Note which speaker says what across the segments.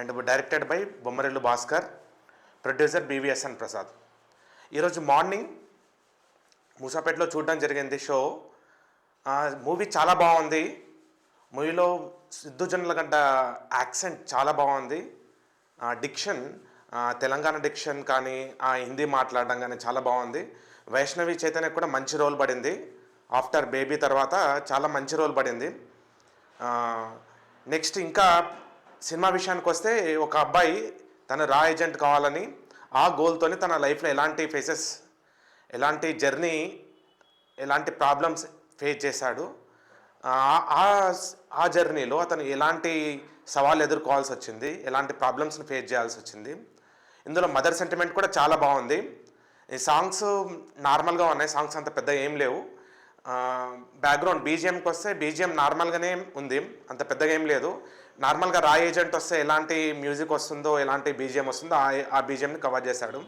Speaker 1: And directed by Bommarillu Bhaskar, producer BVSN Prasad. ఈరోజు morning మూసాపేటలో చూడడం జరిగింది షో. మూవీ చాలా బాగుంది. మూవీలో సిద్ధు జొన్నలగడ్డ యాక్సెంట్ చాలా బాగుంది. డిక్షన్, తెలంగాణ డిక్షన్ కానీ హిందీ మాట్లాడడం కానీ చాలా బాగుంది. వైష్ణవి చైతన్య కూడా మంచి రోల్ పడింది. ఆఫ్టర్ బేబీ తర్వాత చాలా మంచి రోల్ పడింది. నెక్స్ట్ ఇంకా సినిమా విషయానికి వస్తే, ఒక అబ్బాయి తను రా ఏజెంట్ కావాలని ఆ గోల్తోని తన లైఫ్లో ఎలాంటి ఫేసెస్, ఎలాంటి జర్నీ, ఎలాంటి ప్రాబ్లమ్స్ ఫేస్ చేశాడు. ఆ జర్నీలో అతను ఎలాంటి సవాళ్ళు ఎదుర్కోవాల్సి వచ్చింది, ఎలాంటి ప్రాబ్లమ్స్ని ఫేస్ చేయాల్సి వచ్చింది. ఇందులో మదర్ సెంటిమెంట్ కూడా చాలా బాగుంది. ఈ సాంగ్స్ నార్మల్గా ఉన్నాయి, సాంగ్స్ అంత పెద్ద ఏం లేవు. బ్యాక్గ్రౌండ్ బీజిఎంకి వస్తే బీజిఎం నార్మల్గానే ఉంది, అంత పెద్దగా ఏం లేదు. నార్మల్గా రా ఏజెంట్ వస్తే ఎలాంటి మ్యూజిక్ వస్తుందో, ఎలాంటి బీజిఎం వస్తుందో ఆ బీజిఎంని కవర్ చేశాడు.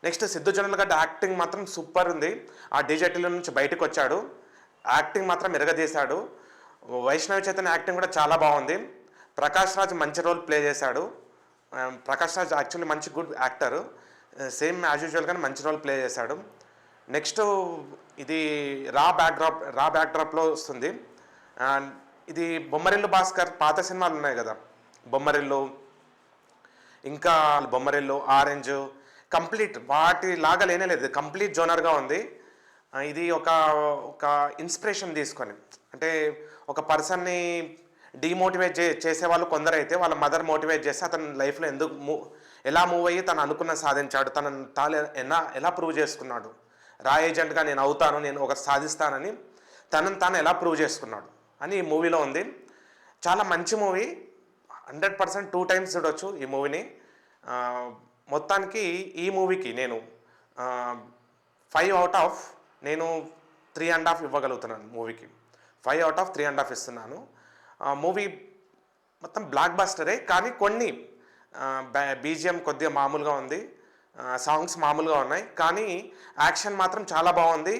Speaker 1: నెక్స్ట్ సిద్ధు జొన్నలగడ్డ యాక్టింగ్ మాత్రం సూపర్ ఉంది. ఆ డీజేటీలో నుంచి బయటకు వచ్చాడు, యాక్టింగ్ మాత్రం ఎరగదీశాడు. వైష్ణవి చైతన్య యాక్టింగ్ కూడా చాలా బాగుంది. ప్రకాష్ రాజ్ మంచి రోల్ ప్లే చేశాడు. ప్రకాష్ రాజ్ యాక్చువల్లీ మంచి గుడ్ యాక్టర్, సేమ్ యాజ్ యూజువల్గానే మంచి రోల్ ప్లే చేశాడు. నెక్స్ట్ ఇది రా బ్యాక్డ్రాప్లో వస్తుంది. ఇది బొమ్మరిల్లు భాస్కర్ పాత సినిమాలు ఉన్నాయి కదా, బొమ్మరిల్లు, ఇంకా బొమ్మరిల్లు, ఆరెంజ్, కంప్లీట్ వాటి లాగా లేనేలేదు, కంప్లీట్ జోనర్గా ఉంది. ఇది ఒక ఇన్స్పిరేషన్ తీసుకొని, అంటే ఒక పర్సన్ని డీమోటివేట్ చేసేవాళ్ళు కొందరైతే వాళ్ళ మదర్ మోటివేట్ చేస్తే అతని లైఫ్లో ఎలా మూవ్ అయ్యి తను అనుకున్న సాధించాడు, తనను ఎలా ప్రూవ్ చేసుకున్నాడు. రా ఏజెంట్గా నేను అవుతాను, నేను ఒక సాధిస్తానని తనను తాను ఎలా ప్రూవ్ చేసుకున్నాడు అని ఈ మూవీలో ఉంది. చాలా మంచి మూవీ, 100% 2 times చూడవచ్చు ఈ మూవీని. మొత్తానికి ఈ మూవీకి నేను 5 out of 3.5 ఇవ్వగలుగుతున్నాను. మూవీకి 5 out of 3.5 ఇస్తున్నాను. మూవీ మొత్తం బ్లాక్ బస్టరే, కానీ కొన్ని బీజిఎం కొద్దిగా మామూలుగా ఉంది, సాంగ్స్ మామూలుగా ఉన్నాయి, కానీ యాక్షన్ మాత్రం చాలా బాగుంది.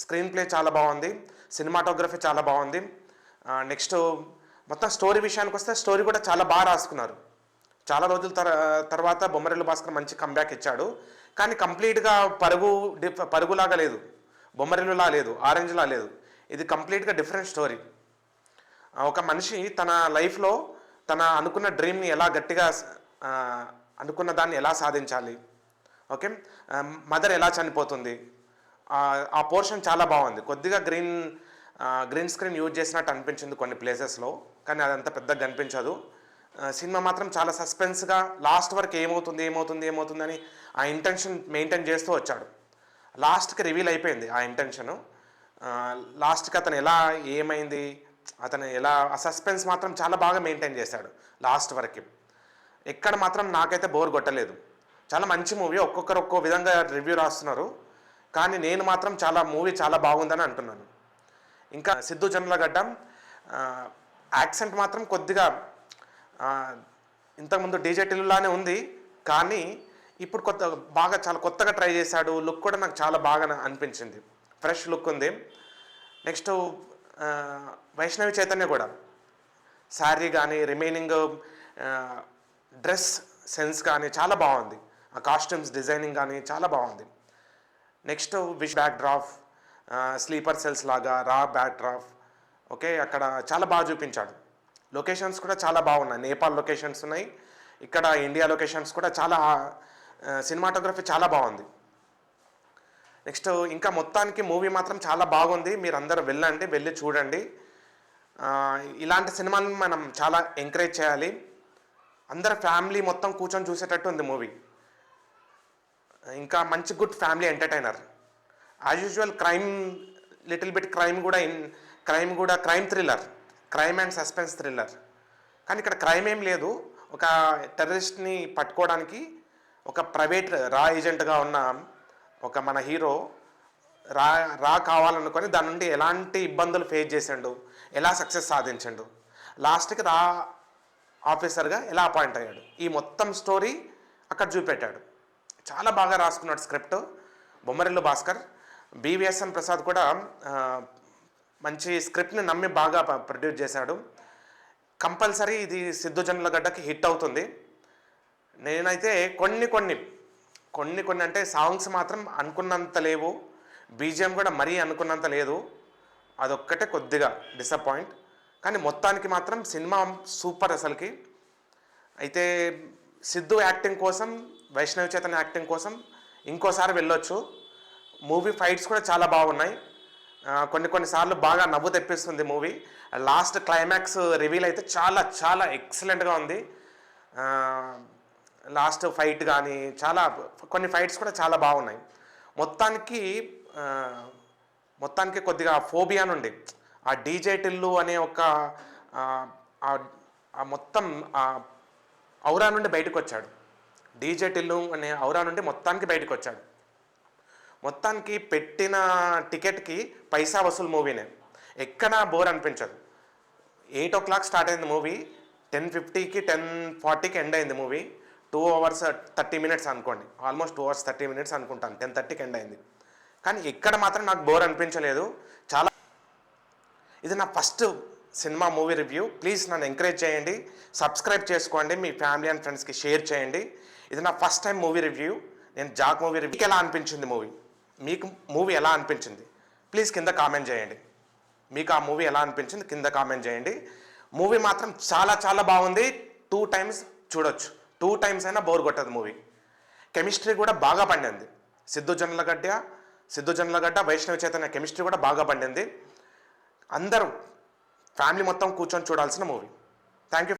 Speaker 1: స్క్రీన్ ప్లే చాలా బాగుంది, సినిమాటోగ్రఫీ చాలా బాగుంది. నెక్స్ట్ మొత్తం స్టోరీ విషయానికి వస్తే స్టోరీ కూడా చాలా బాగా రాసుకున్నారు. చాలా రోజుల తర్వాత బొమ్మరిల్లు భాస్కర్ మంచి కంబ్యాక్ ఇచ్చాడు, కానీ కంప్లీట్గా పరుగులాగా లేదు, బొమ్మరిల్లులా లేదు, ఆరెంజ్లా లేదు. ఇది కంప్లీట్గా డిఫరెంట్ స్టోరీ. ఒక మనిషి తన లైఫ్లో తన అనుకున్న డ్రీమ్ని ఎలా గట్టిగా అనుకున్న దాన్ని ఎలా సాధించాలి, ఓకే, మదర్ ఎలా చనిపోతుంది, ఆ పోర్షన్ చాలా బాగుంది. కొద్దిగా గ్రీన్ స్క్రీన్ యూజ్ చేసినట్టు అనిపించింది కొన్ని ప్లేసెస్లో, కానీ అదంతా పెద్దగా కనిపించదు. సినిమా మాత్రం చాలా సస్పెన్స్గా లాస్ట్ వరకు ఏమవుతుంది అని ఆ ఇంటెన్షన్ మెయింటైన్ చేస్తూ వచ్చాడు. లాస్ట్కి రివీల్ అయిపోయింది ఆ ఇంటెన్షను. లాస్ట్కి అతను ఏమైంది, అతను ఆ సస్పెన్స్ మాత్రం చాలా బాగా మెయింటైన్ చేశాడు లాస్ట్ వరకు. ఎక్కడ మాత్రం నాకైతే బోర్ కొట్టలేదు. చాలా మంచి మూవీ. ఒక్కొక్కరు ఒక్కో విధంగా రివ్యూ రాస్తున్నారు, కానీ నేను మాత్రం మూవీ చాలా బాగుందని అంటున్నాను. ఇంకా సిద్ధు జొన్నలగడ్డ యాక్సెంట్ మాత్రం కొద్దిగా ఇంతకుముందు డీజేటీలానే ఉంది, కానీ ఇప్పుడు చాలా కొత్తగా ట్రై చేశాడు. లుక్ కూడా నాకు చాలా బాగా అనిపించింది, ఫ్రెష్ లుక్ ఉంది. నెక్స్ట్ వైష్ణవి చైతన్య కూడా శారీ కానీ, రిమైనింగ్ డ్రెస్ సెన్స్ కానీ చాలా బాగుంది. ఆ కాస్ట్యూమ్స్ డిజైనింగ్ కానీ చాలా బాగుంది. Next back drop, sleeper cells లాగా రా బ్యాక్ డ్రాప్, ఓకే, అక్కడ చాలా బాగా చూపించాడు. లొకేషన్స్ కూడా చాలా బాగున్నాయి. నేపాల్ లొకేషన్స్ ఉన్నాయి, ఇక్కడ ఇండియా లొకేషన్స్ కూడా చాలా, సినిమాటోగ్రఫీ చాలా బాగుంది. నెక్స్ట్ ఇంకా మొత్తానికి మూవీ మాత్రం చాలా బాగుంది. మీరు అందరూ వెళ్ళి చూడండి. ఇలాంటి సినిమాలను మనం చాలా ఎంకరేజ్ చేయాలి. అందరు ఫ్యామిలీ మొత్తం కూర్చొని చూసేటట్టు ఉంది మూవీ. ఇంకా మంచి good family entertainer. As usual little bit crime thriller, crime and suspense thriller, కానీ ఇక్కడ క్రైమ్ ఏం లేదు. ఒక టెర్రరిస్ట్ని పట్టుకోవడానికి ఒక ప్రైవేట్ రా ఏజెంట్గా ఉన్న ఒక మన హీరో రా కావాలనుకొని దాని నుండి ఎలాంటి ఇబ్బందులు ఫేస్ చేసిండు, ఎలా సక్సెస్ సాధించండు, లాస్ట్కి రా ఆఫీసర్గా ఎలా అపాయింట్ అయ్యాడు, ఈ మొత్తం స్టోరీ అక్కడ చూపెట్టాడు. చాలా బాగా రాసుకున్నాడు స్క్రిప్ట్ బొమ్మరిల్లు భాస్కర్. బివిఎస్ఎన్ ప్రసాద్ కూడా మంచి స్క్రిప్ట్ని నమ్మి బాగా ప్రొడ్యూస్ చేశాడు. కంపల్సరీ ఇది సిద్ధు జొన్నలగడ్డకి హిట్ అవుతుంది. నేనైతే కొన్ని అంటే సాంగ్స్ మాత్రం అనుకున్నంత లేవు, బీజిఎం కూడా మరీ అనుకున్నంత లేదు, అదొక్కటే కొద్దిగా డిసప్పాయింట్. కానీ మొత్తానికి మాత్రం సినిమా సూపర్ అసలుకి. అయితే సిద్ధు యాక్టింగ్ కోసం, వైష్ణవి చేతన్ యాక్టింగ్ కోసం ఇంకోసారి వెళ్ళొచ్చు. మూవీ ఫైట్స్ కూడా చాలా బాగున్నాయి. కొన్నిసార్లు బాగా నవ్వు తెప్పిస్తుంది మూవీ. లాస్ట్ క్లైమాక్స్ రివీల్ అయితే చాలా చాలా ఎక్సలెంట్గా ఉంది. లాస్ట్ ఫైట్ కానీ కొన్ని ఫైట్స్ కూడా చాలా బాగున్నాయి. మొత్తానికి కొద్దిగా ఫోబియా నుండి ఆ డీజే టిల్లు అనే ఒక మొత్తం ఔరా నుండి బయటకు వచ్చాడు. డీజే టిల్లు అనే ఔరా నుండి మొత్తానికి బయటకు వచ్చాడు. మొత్తానికి పెట్టిన టికెట్కి పైసా వసూలు మూవీనే, ఎక్కడా బోర్ అనిపించదు. 8 o'clock స్టార్ట్ అయింది మూవీ, 10:50కి 10:40కి ఎండ్ అయింది మూవీ. 2 hours 30 minutes అనుకోండి, ఆల్మోస్ట్ 2 hours 30 minutes అనుకుంటాను. 10:30కి ఎండ్ అయింది. కానీ ఇక్కడ మాత్రం నాకు బోర్ అనిపించలేదు. ఇది నా first cinema movie review. Please నన్ను ఎంకరేజ్ చేయండి, సబ్స్క్రైబ్ చేసుకోండి, మీ ఫ్యామిలీ అండ్ ఫ్రెండ్స్కి షేర్ చేయండి. ఇది నా ఫస్ట్ టైం మూవీ రివ్యూ. నేను జాక్ మూవీ రివ్యూ. మీకు ఎలా అనిపించింది మూవీ? మీకు మూవీ ఎలా అనిపించింది ప్లీజ్ కింద కామెంట్ చేయండి. మీకు ఆ మూవీ ఎలా అనిపించింది కింద కామెంట్ చేయండి. మూవీ మాత్రం చాలా చాలా బాగుంది. 2 times చూడొచ్చు. 2 times అయినా బోర్ కొట్టదు మూవీ. కెమిస్ట్రీ కూడా బాగా పండింది. సిద్ధు జొన్నలగడ్డ వైష్ణవి చైతన్య కెమిస్ట్రీ కూడా బాగా పండింది. అందరూ ఫ్యామిలీ మొత్తం కూర్చొని చూడాల్సిన మూవీ. Thank you.